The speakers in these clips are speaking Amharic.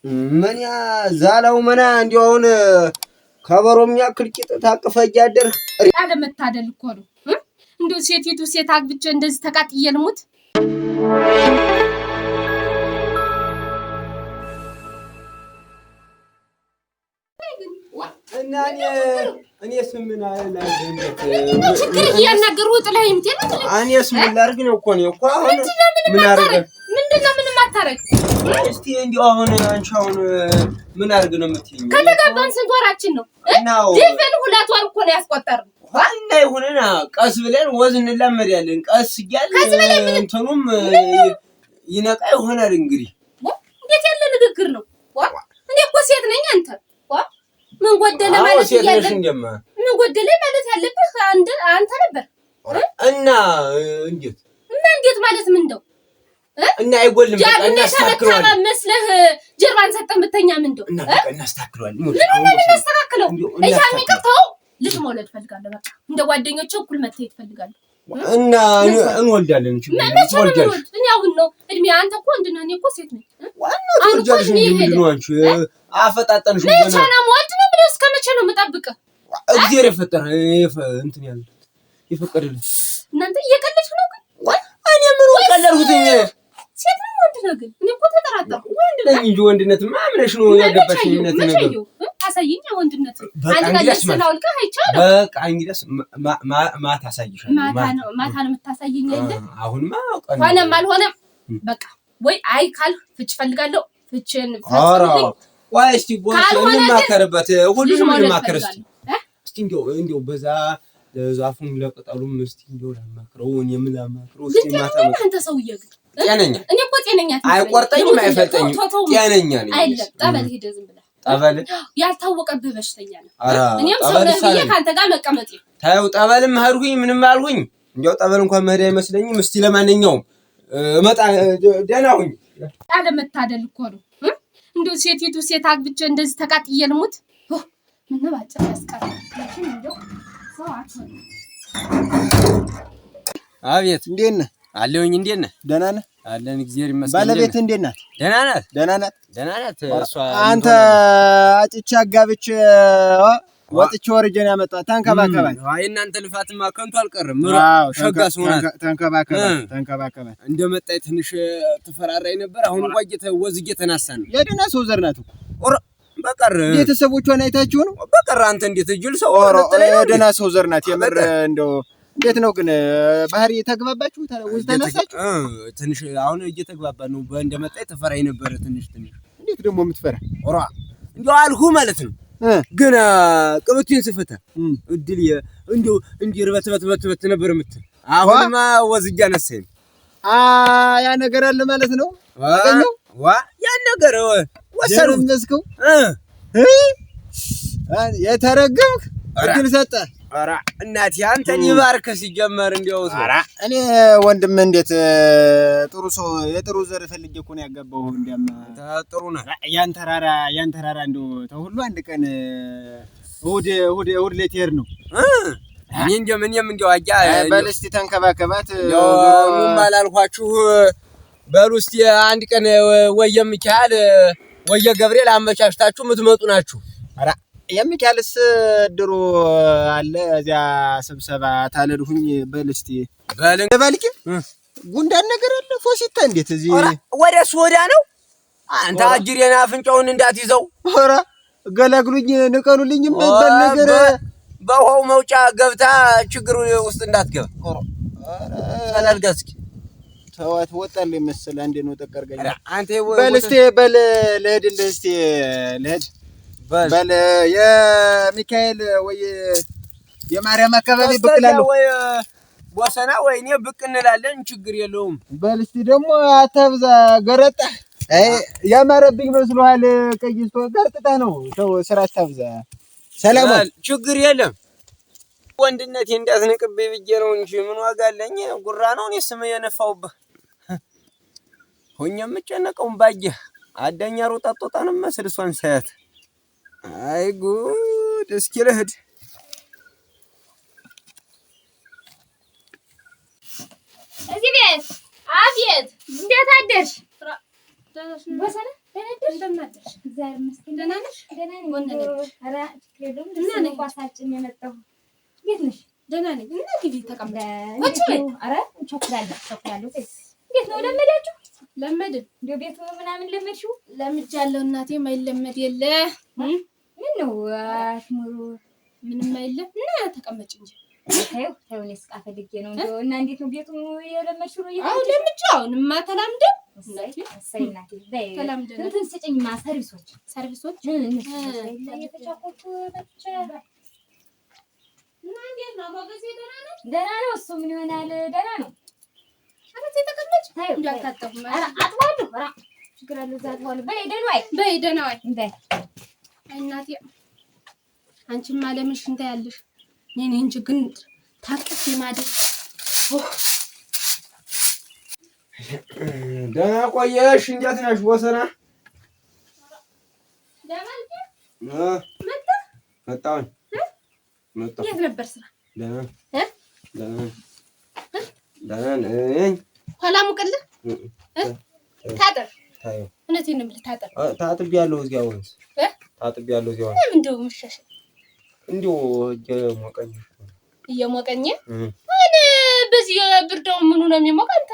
ምን ያ ዛላው መና እንዲያውን ከበሮም ያክል ቂጥ ታቅፈ እያደር ያለ መታደል እኮ ነው እንዴ ሴቲቱ ሴት አግብቼ እንደዚህ ተቃጥዬ ልሙት እና እኔስ ምን አላደንኩት ችግር እያናገሩ ጥላይ ምትል እኔስ ምን ላርግ ነው እኮ ነው እኮ አሁን ምን አርገ ምንድነው ምንም አታረግ እስቲ እንዲው አሁን አንቺ አሁን ምን አርግ ነው የምትይኝ ከተጋባን ስንት ወራችን ነው ዲፈን ሁለት ወር እኮ ነው ያስቆጠርነው ዋና ይሁንና ቀስ ብለን ወዝ እንላመዳለን ቀስ ይያል እንትኑም ይነቃ ይሆናል እንግዲህ እንዴት ያለ ንግግር ነው እኔ እኮ ሴት ነኝ አንተ ምን ጎደለ ማለት ይያለ ምን ጎደለ ማለት ያለብህ አንተ ነበር እና እንዴት ማለት ምን እንደው እና አይጎልም በቃ እናስተካክለዋለን መስለህ ጀርባን ሰጠን ብተኛ ምን እንደው እና እናስተካክለዋለን ምን እናስተካክለው እያሚ ከተው ልጅ መውለድ ፈልጋለሁ በቃ እንደ ጓደኞቼ እኩል መተህ ትፈልጋለህ እና እንወልዳለን እንወልዳለን እኔ አሁን ነው እድሜ አንተ እኮ እንደና እኔ እኮ ሴት ነኝ ዋናው ትወልጃለሽ ምንድነው አንቺ አፈጣጠንሽ ምን ቻና ሞልት ነው ብለው እስከመቼ ነው መጣብቀህ እግዚአብሔር የፈጠረ እንትን ያለ ይፈቀደልኝ እናንተ እየቀለድሽ ነው ግን እኔ ምን ወቀለልኩትኝ ሴት ነው ወንድ ነው ግን እኔ እኮ ተጠራጠርኩ ወንድ ነኝ እንጂ ወንድነት ማምነሽ ነው ያገባሽኝነት ነገር አሳየኝ ወንድነት አንተ ጋር ስለውልቀ አይቻለሁ በቃ እንግዲያስ ማታ አሳይሻለሁ ማታ ነው የምታሳየኝ አይደል አሁንማ ሆነም አልሆነም በቃ ወይ አይ ካል ፍች ፈልጋለሁ ፍችን ፈጽምልኝ ወይ እስቲ ቦስ እንማከርበት ሁሉንም እንማከር እስቲ እንዴው በዛ ለዛፉም ለቅጠሉም እስቲ እንዴው ለማከረው እኔም ለማከረው እስቲ ማታ አንተ ሰውዬ ግን ጤነኛ እኔ እኮ ጤነኛ አይቆርጠኝም አይፈልጠኝም ጤነኛ ነኝ አይደለም ጠበል ሄደ ዝም ብለህ ጠበል ያልታወቀብህ በሽተኛ ነው እኔም ሰው ነኝ ብዬ ካንተ ጋር መቀመጥ ታየው ጠበልም ሄድኩኝ ምንም አልኩኝ እንዴው ጠበል እንኳን መሄድ አይመስለኝም እስቲ ለማንኛውም መጣ ደህና ሁኝ ያለ መታደል እኮ ነው እንዴው ሴቲቱ ሴት አግብቼ እንደዚህ ተቃጥዬ ልሙት ምን ባጭር ያስቀር እንዴው ሰው አትሆን አቤት እንዴት ነህ አለሁኝ እንዴት ነህ ደህና ነህ አለን እግዚአብሔር ይመስገን ባለቤት እንዴት ናት ደህና ናት እሷ አንተ አጭቻ አጋብቼ ወጥቼ ወርጀን ያመጣት ተንከባከባት አይ እናንተ ልፋትማ ከንቱ አልቀርም ሸጋስ ሆናት ተንከባከባት እንደመጣይ ትንሽ ተፈራራይ ነበር አሁን ቆይተ ወዝጌ ተናሳን የደና ሰው ዘር ናት በቀር ቤተሰቦቿን አይታችሁ ነው በቀር አንተ እንዴት እጅል ሰው የደና ሰው ዘር ናት የምር እንደው እንዴት ነው ግን ባህሪ ተግባባችሁ ተነሳችሁ ትንሽ አሁን እየተግባባን ነው እንደመጣይ ተፈራይ ነበር ትንሽ እንዴት ደግሞ የምትፈራ ኦራ እንደው አልሁ ማለት ነው ግን ቅብቱን ስፈታ እድል እንደው እንዲርበት ነበር የምትል አሁንማ ወዝጃ ነሳኝ ያ ነገር አለ ማለት ነው አገኘው ያ ነገር ወሰሩት መስከው የተረገምክ እድል ሰጠ አራ እናት ያንተን ይባርክ ሲጀመር እንደው አራ እኔ ወንድም እንዴት ጥሩ ሰው የጥሩ ዘር ፈልጌ እኮ ነው ያጋባው እንደማ ጥሩ ነው ያን ተራራ እንደው ተሁሉ አንድ ቀን እሑድ ለቴር ነው እኔ እንደው አጃ በልስቲ ተንከባከባት ኑም አላልኳችሁ በሉ እስቲ አንድ ቀን ወየ ሚካኤል ወየ ገብርኤል አመቻችታችሁ የምትመጡ ናችሁ አራ የሚካኤልስ ድሮ አለ እዚያ ስብሰባ ታለድሁኝ በልስቲ በልቂ ጉንዳን ነገር አለ ፎሲታ እንዴት እዚህ ወደ ሶዳ ነው አንተ አጅሬና አፍንጫውን እንዳትይዘው ኧረ ገላግሉኝ ንቀሉልኝ በል ነገር በውሃው መውጫ ገብታ ችግሩ ውስጥ እንዳትገባ ሰላልጋስኪ ተዋት ወጣልኝ መሰለ አንዴ ነው ተቀርገኝ አንተ በልስቲ በል ለሄድልህ እስቲ ለሄድ በል የሚካኤል ወይ የማርያም አካባቢ ብቅላሉ ወይ ወሰና ወይ እኔ ብቅ እንላለን ችግር የለውም በል እስቲ ደግሞ አታብዛ ገረጣ አይ ያማረብኝ መስሎሃል ቀይስቶ ገርጥታ ነው ተው ስራ አታብዛ ሰላም ችግር የለም ወንድነቴ እንዳትንቅብኝ ብዬ ነው እንጂ ምን ዋጋ አለኝ ጉራ ነው እኔ ስም የነፋውብህ ሆኛም መጨነቀውን ባየህ አዳኛ ሮጣ ጦጣንም መስልሷን ሳያት አይ ጉድ እስኪ ልሂድ እዚህ ቤት አቤት እንዴት አደርሽ በሰላም እንደምናደርሽ እግዚአብሔር ይመስገን። ደህና ነሽ? ደህና ነኝ። ኧረ ትሄዱም እና ነኝ ኳሳችን የመጣሁ እንዴት ነሽ? ደህና ነኝ። እና ግቢ ተቀመጭ። ቁጭ በይ። ኧረ ቸኩላለሁ። እንዴት ነው ለመዳችሁ? ለመድን እንደው ቤቱ ምናምን ለመድሽው? ለምጃለሁ እናቴ። ማይለመድ የለ ምን ነው አሽሙሩ ምንም አይለም። እና ተቀመጭ እንጂ ታዩ ለስቃ ፈልጌ ነው እንደው እና እንዴት ነው ቤቱ የለመድሽው ነው? አሁን ለምጃውንማ ተላምደን ሰይናቴ ተላምደን እንትን ስጭኝማ ሰርቪሶች የተቻኮቹ ብቻ እና እንዴት ነው ሞገሴ? ደህና ነው? ደህና ነው። እሱ ምን ይሆናል? ደህና ነው። አረቴ ተቀመጭ። እንዳታጠፉ ኧረ አጥዋለሁ። ኧረ ችግር አለው እዛ አጥዋለሁ። በይ ደህና ዋይ በይ ደህና ዋይ በይ እናቴ። አንቺማ ለምን ሽንታ ያለሽ ነኝ እንጂ ግን ታቅፍ ይማደር። ደህና ቆየሽ? እንዴት ነሽ ወሰና? መጣሁ። የት ነበር ስራ? ደህና ነኝ። ኋላ ሙቅልህ ታጠብ። እውነቴን ነው የምልህ ታጠብ። ታጥቤያለሁ እዚያ ወንዝ ታጥቤያለሁ እዚያ ወንዝ። እንደው ምሸሽ እንደው እየሞቀኝ እኔ በዚህ ብርዳው ምኑ ነው የሚሞቅ አንተ?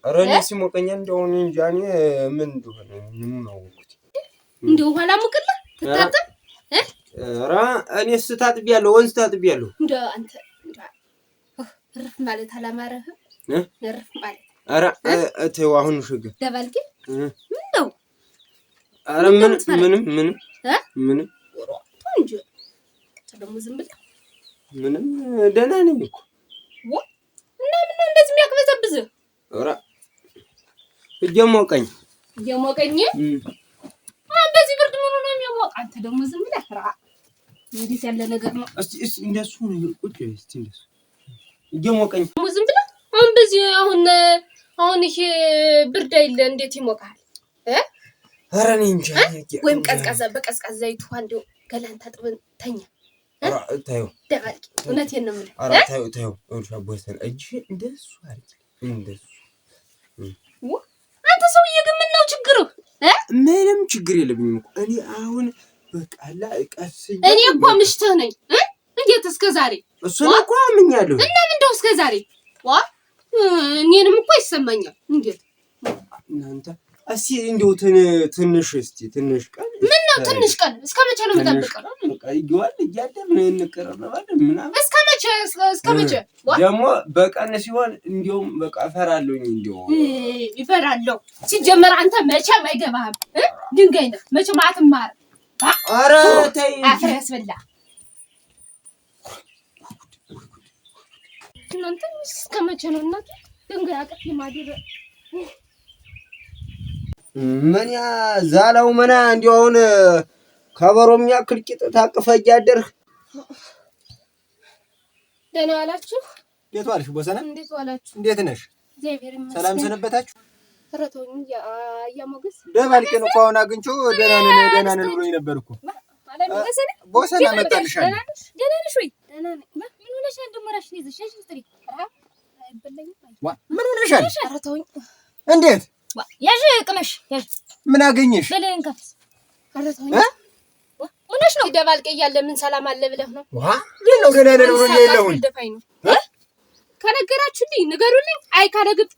ኧረ እኔ ሲሞቀኛል እንደው እኔ እንጃ እኔ ምን እንደሆነ ምኑ ነው አወኩት። እንደው ኋላ ሙቅልህ ትታጠብ። ኧረ እኔስ ታጥቤያለሁ ወንዝ ታጥቤያለሁ። እንደው አንተ እርፍ ማለት አላማረህም? እርፍ ማለት ኧረ ተይው አሁን ሽግ ደባልቂ ምን ነው? ኧረ ምንም እንጂ ደግሞ ዝም ብለህ ምንም ደህና ነኝ እኮ እና ምን እንደዚህ የሚያቅበዘብዝህ? ኧረ እየሞቀኝ በዚህ ብርድ ምኑ ነው የሚሞቅ? አንተ ደግሞ ዝም ብለህ ፍራ። እንዴት ያለ ነገር ነው? እስቲ እንደሱ ነው ቁጭ እስቲ እንደሱ እየሞቀኝ ዝም ብለህ አሁን በዚህ አሁን ይሄ ብርድ አይደለ እንዴት ይሞቃል? ኧረ እኔ እንጃ። ወይም በቀዝቃዛ ይቷ እንደው ገላን ታጥበን ተኛ። ታዩ ደባልቂ እውነቴን ነው የምልህ። ኧረ ታዩ ወርሻቦሰን እጅ እንደሱ አርግ እንደሱ። አንተ ሰውዬ ግን ምን ነው ችግሩ? ምንም ችግር የለብኝም እኮ እኔ አሁን በቃላ ቀስ እኔ እኮ ምሽትህ ነኝ። እንዴት እስከ ዛሬ እሱን እኮ አምኛለሁ። እና ምን እንደው እስከ ዛሬ እኔንም እኮ ይሰማኛል። እንዴት እናንተ እስኪ እንደው ትንሽ ቀን ምን ነው ትንሽ ቀን? እስከ መቼ ነው የምጠብቀው? በቃ ይገዋል እያደም እንቀራረባለን ምናምን እስከ መቼ ደግሞ በቀን ሲሆን እንደውም በቃ እፈራለሁኝ። እንደው ይፈራለሁ። ሲጀመር አንተ መቼም አይገባህም። ድንጋይ ነህ መቼም አትማርም። ኧረ ተይ አፈር ያስበላ እናንተ። እስከ መቼ ነው እናንተ ድንጋይ አቀፍ ማዲረ ምን ያ ዛላው መና እንደው አሁን ከበሮም ያክል ቂጥ ታቅፈህ እያደርህ። ደህና ዋላችሁ? እንዴት ዋልሽ ቦሰና? እንዴት ዋላችሁ? እንዴት ነሽ? እግዚአብሔር ይመስገን። ሰላም ሰነበታችሁ? ኧረ ተውኝ ሞገስ ደባልቄን እኮ አሁን አግኝቼው ደህና ነን ብሎኝ ነበር እኮ። ቦሰና መጣልሻል። ደህና ነሽ ወይ? ደህና ነኝ። ምን ሆነሻል? ደግሞ እራስሽን ይዘሽ ያዥ ስትሪ ምን ሆነሻል? ኧረ ተውኝ። እንዴት ያዥ ቅመሽ ያዥ። ምን አገኘሽ? በለን ከፍስ ኧረ ተውኝ። ሆነሽ ነው ደባልቄ እያለ ምን ሰላም አለ ብለህ ነው? ምን ነው ገና ነን ብሎኝ የለሁኝ። ከነገራችሁልኝ ንገሩልኝ። አይ ካለግጥ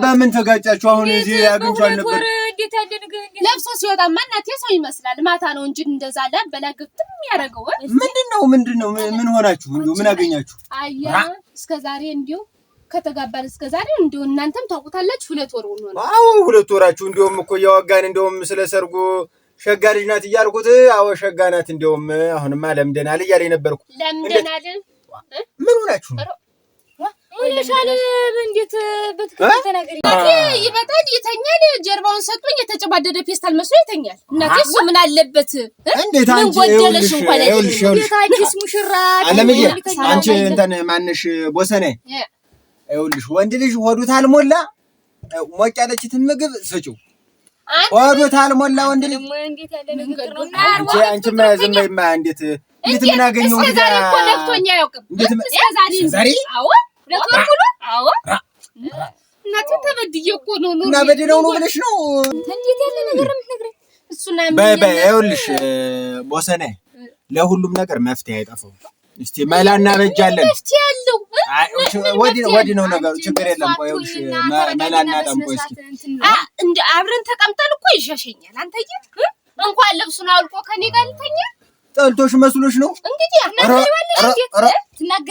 በምን ተጋጫችሁ? አሁን እዚህ አግኝቻል ነበር። እንዴት ያለ ነገር ለብሶ ሲወጣማ እናቴ ሰው ይመስላል። ማታ ነው እንጂ እንደዛ በላግጥም የሚያደርገው ምንድነው? ምን ሆናችሁ? እንደው ምን አገኛችሁ? አያ እስከዛሬ እንዲው ከተጋባን እስከዛሬ እንዲው እናንተም ታውቁታላችሁ። 2 ወር ሆኖ ነው። አዎ 2 ወራችሁ። እንደውም እኮ እያወጋን እንደውም ስለሰርጉ ሸጋ ልጅ ናት እያልኩት፣ አዎ ሸጋ ናት። እንደውም አሁንማ ለምደናል እያለኝ ነበርኩ። ለምደናል? ምን ሆናችሁ ነው? ሆነሻል? እንዴት በትክክል ተናገሪ። ይመጣል፣ ይተኛል፣ ጀርባውን ሰጥቶኝ የተጨባደደ ፔስታል መስሎ ይተኛል። እናቴ እሱ ምን አለበት? እንዴት አንቺ ወደለሽ እንኳን ይኸውልሽ ታዲስ ሙሽራ አለምዬ፣ አንቺ እንትን ማንሽ ቦሰኔ፣ ይኸውልሽ ወንድ ልጅ ሆዱ ታልሞላ ሞቅ ያለችትን ምግብ ስጪው። ሆዱ ታልሞላ ወንድ ልጅ እንዴት ያለ ነገር ነው? አንቺማ ዝም በይማ። እንዴት ምን አገኘው? እስከዛሬ እኮ ነክቶኝ አያውቅም። እስከዛሬ? ዛሬ? አዎ 2 ወር ሙሉ። አዎ እናቴ ተበድዬ እኮ ነው እና በደለው ነው ብለሽ ነው እንዴት ያለ ነገር የምትነግረኝ? እሱና በይ ይኸውልሽ ቦሰኔ ለሁሉም ነገር መፍትሄ አይጠፋም። እስቲ መላ እናበጃለን። መፍትሄ ያለው ወዲህ ነው ነገሩ። ችግር የለም። ቆይ ይኸውልሽ መላ እናጠምቆ እስቲ እንደ አብረን ተቀምጠን እኮ ይሸሸኛል። አንተዬ እንኳን ልብሱን አውልቆ ከኔ ጋር ልተኛ ጠልቶሽ መስሎሽ ነው እንግዲህ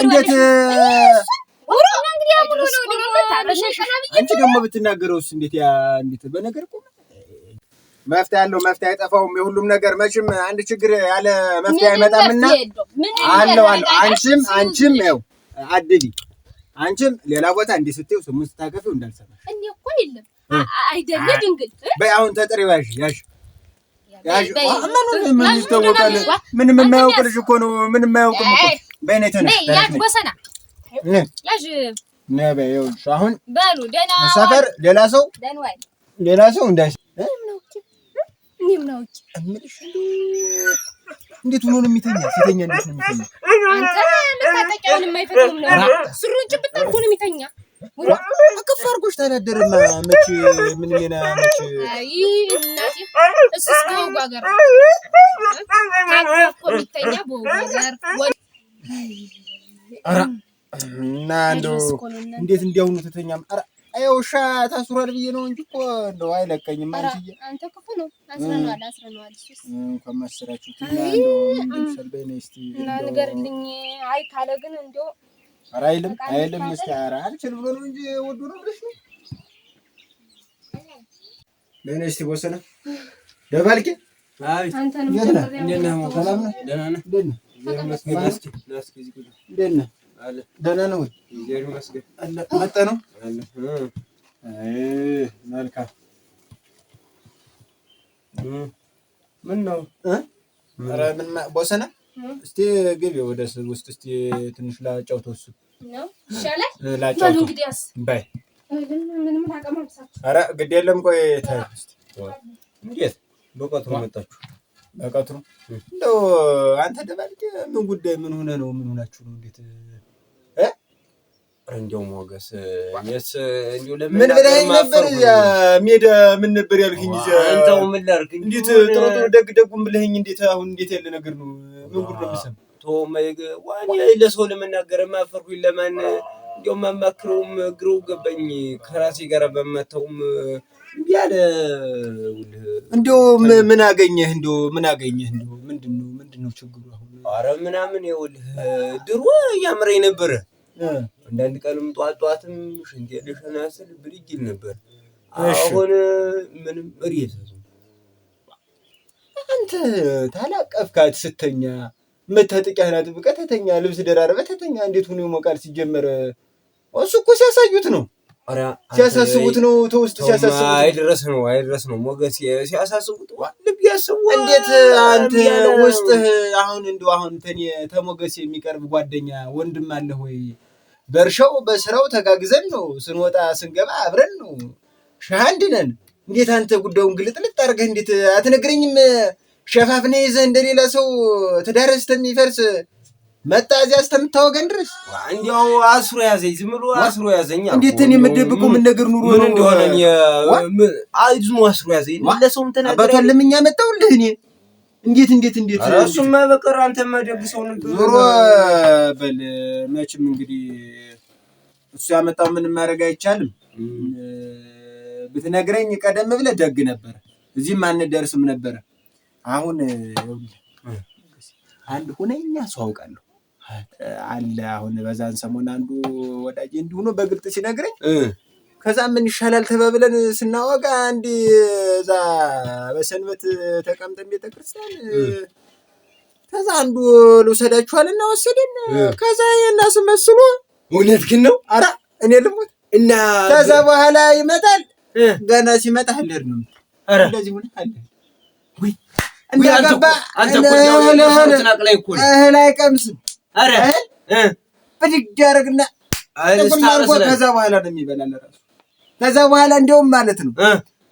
እንዴት አንቺ ደግሞ ብትናገረውስ እንዴት በነገር እኮ መፍትሄ ያለው መፍትሄ አይጠፋውም። የሁሉም ነገር መቼም አንድ ችግር ያለ መፍትሄ አይመጣምና አለው አንቺም ይኸው አድቢ አንቺም ሌላ ቦታ እንዲህ ስትይው ስሙን ስታከፊው እንዳልሰማ እኔ እኮ የለም አይደለ ድንግል በይ አሁን ተጠሪው ያዥ ምን ይስተወቃል? ምንም የማያውቅ ልጅ እኮ ነው። ምንም የማያውቅም እኮ በይ ነይ ተነሽ ያዥ ወሰና ያዥ ነይ በይ ይኸውልሽ አሁን በሉ ደህና ሰፈር ሌላ ሰው እንዳይስ እኔም ነው እምልሽ እንዴት ሆኖ ነው የሚተኛ? ሲተኛ እንዴት ነው የሚተኛ? አንተ መታጠቂያውን የማይፈቅም ነው ስሩን ጭብጥ አድርጎ ነው የሚተኛ። አከፍ አድርጎሽ ታላደረማ መቼ ምን ሜና መቼ አይ እናቴ እሱስ በወጋገር ታቆ የሚተኛ በወጋገር እና እንደው እንዴት እንዲያውኑ ተተኛም ውሻ ታስሯል ብዬ ነው እንጂ እኮ እንደው አይለቀኝም። አንተ ክፉ ነው አስረነዋል እሱስ እንኳን ማሰራችሁ እንደው ሰልበይ ነው እስቲ እና ንገርልኝ። አይ ካለ ግን እንደው ኧረ አይልም እስቲ ኧረ አልችል ብሎ ነው እንጂ ወዶ ነው ብለሽ ነው ለኔ እስቲ ወሰነ ደባልኪ አይ አንተ ነው እንደና ሰላም ነው ደህና ነህ ደህና አለ ደህና ነው ወይ ይሄር መስገድ አለ መጣ ነው አለ መልካም ምን ነው ኧረ ምን ቦሰና እስቲ ግቢ ወደ ውስጥ እስቲ ትንሽ ላጫውተው እሱ ነው ይሻላል ላጫውተው እንግዲያስ ባይ ምንም ታቀማምሳችሁ ኧረ ግድ የለም ቆይ እንዴት በቀጥሩ መጣችሁ በቀጥሩ እንደው አንተ ደባልቄ ምን ጉዳይ ምን ሆነ ነው ምን ሆናችሁ ነው እንዴት እንደው ሞገስ እኔስ እንደው ለምን ምን ብለኸኝ ነበር ያ ሜዳ ምን ነበር ያልከኝ አንተው ምን ላድርግ እንዴት ጥሩ ደግም ብለኸኝ እንዴት አሁን እንዴት ያለ ነገር ነው ምን ጉድ ነው የምሰማው ቶማይ ዋኔ ለሰው ለመናገር ማፈርኩኝ ለማን እንደው ማማክረውም ግሩ ገባኝ ከራሴ ጋር በመተውም ያለ እንደው ምን አገኘህ እንደው ምንድነው ችግሩ አሁን ኧረ ምናምን ይኸውልህ ድሮ ያምረኝ ነበር አንዳንድ ቀንም ጧትም ሽንት የለሽና ስል ብልጅል ነበር አሁን ምንም ሪስ አንተ ታላቀፍካት ስተኛ መታጠቂያህን አጥብቀህ ተተኛ ልብስ ደራርበህ ተተኛ እንዴት ሆኖ ይሞቃል ሲጀመር እሱ እኮ ሲያሳዩት ነው ሲያሳስቡት ነው ተውስጥ ሲያሳስቡት አይድረስ ነው ሞገስ ሲያሳስቡት ልብ ያሰው እንዴት አንተ ውስጥህ አሁን እንደው አሁን ተሞገስ የሚቀርብ ጓደኛ ወንድም አለ ወይ በርሻው በስራው ተጋግዘን ነው ስንወጣ ስንገባ አብረን ነው ሻንድ ነን እንዴት አንተ ጉዳዩን ግልጥልጥ አድርገህ እንዴት አትነግረኝም ሸፋፍነ ይዘህ እንደሌላ ሰው ትዳርስ ተሚፈርስ መጣ እዚያ እስከምታወገን ድረስ እንዲያው አስሮ ያዘኝ ዝም ብሎ አስሮ ያዘኝ እንዴት እኔ የምደብቀው ምን ነገር ኑሮ ምን እንደሆነ አይዝሙ አስሮ ያዘኝ ለሰውም ተናገረ አባቷን ለምኛ መጣውልህ እኔ እንዴት እሱማ በቀር አንተማ ደግሰው ነበር ዞሮ በል መቼም እንግዲህ እሱ ያመጣው ምንም ማድረግ አይቻልም ብትነግረኝ ቀደም ብለህ ደግ ነበር እዚህም አንደርስም ነበር አሁን አንድ ሁነኛ ሰው አውቃለሁ አለ አሁን በዛን ሰሞን አንዱ ወዳጅ እንዲሁ ነው በግልጥ ሲነግረኝ ከዛ ምን ይሻላል ተባብለን ስናወጋ አንድ እዛ በሰንበት ተቀምጠን ቤተክርስቲያን ከዛ አንዱ ልውሰዳችኋልና ወሰደን ከዛ የናስመስሎ እውነት ግን ነው ኧረ እኔ ልሞት እና ከዛ በኋላ ይመጣል ገና ሲመጣ አለር ነው ኧረ እንደዚህ ሆነ አለ ወይ እንደገባ አንተ ቆዳው ተናቅላይ እኮ ላይ ቀምስ ኧረ ብድግ ያደርግና ከዛ በኋላ ነው የሚበላል ራሱ ከዛ በኋላ እንደውም ማለት ነው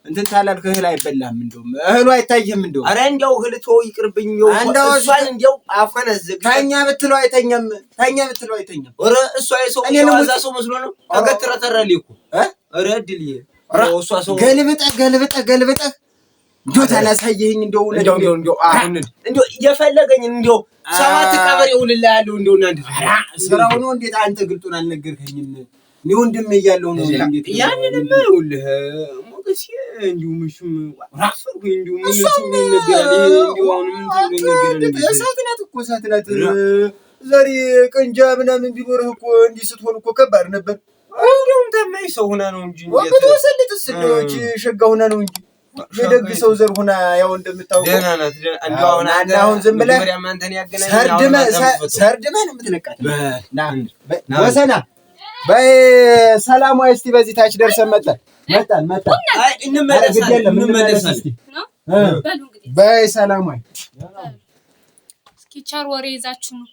እንትን ታላልክ እህል አይበላም እንደውም እህሉ አይታየም እንደውም ኧረ እንደው እህል ተው ይቅርብኝ እሷን እንደው አፈን አዘግ ታኛ ብትለው አይተኛም ኧረ እሷ የሰው ዋዛ ሰው መስሎ ነው ተገትረተራል እኮ ረድልዬ እሷ ሰው ገልብጠህ እንደው ታላሳየኸኝ እንደው አሁን እንደው እየፈለገኝ እንደው 7 ቀበሬ ውልልሃለሁ እንደው እናንተ ስራው ነው። እንዴት አንተ ግልጡን አልነገርከኝም? እኔ ወንድም እያለሁ ነው እንዴት ያንንም ይኸውልህ ሞገስ እንደው ምሽም ራስኩ እንደው ምንም ነገር እንደው አሁንም ነገር እሳት ናት እኮ እሳት ናት። ዛሬ ቀንጃ ምናምን ቢኖርህ እኮ እንዲህ ስትሆን እኮ ከባድ ነበር። እንደውም ተማይ ሰው ሆና ነው እንጂ ወጥቶሰልትስ እንደውች ሸጋ ሆና ነው እንጂ የደግ ሰው ዘር ሆና ያው እንደምታውቀው ደህና ናት። እንደው አሁን ዝም ብለህ ማንተን ያገናኝ ሰርድመህ ነው የምትነቃት። ወሰና በይ ሰላማዊ እስቲ በዚህ ታች ደርሰን መጣን አይ እንመለሳለን በይ ሰላማዊ እስኪ ቸር ወሬ ይዛችሁ ነው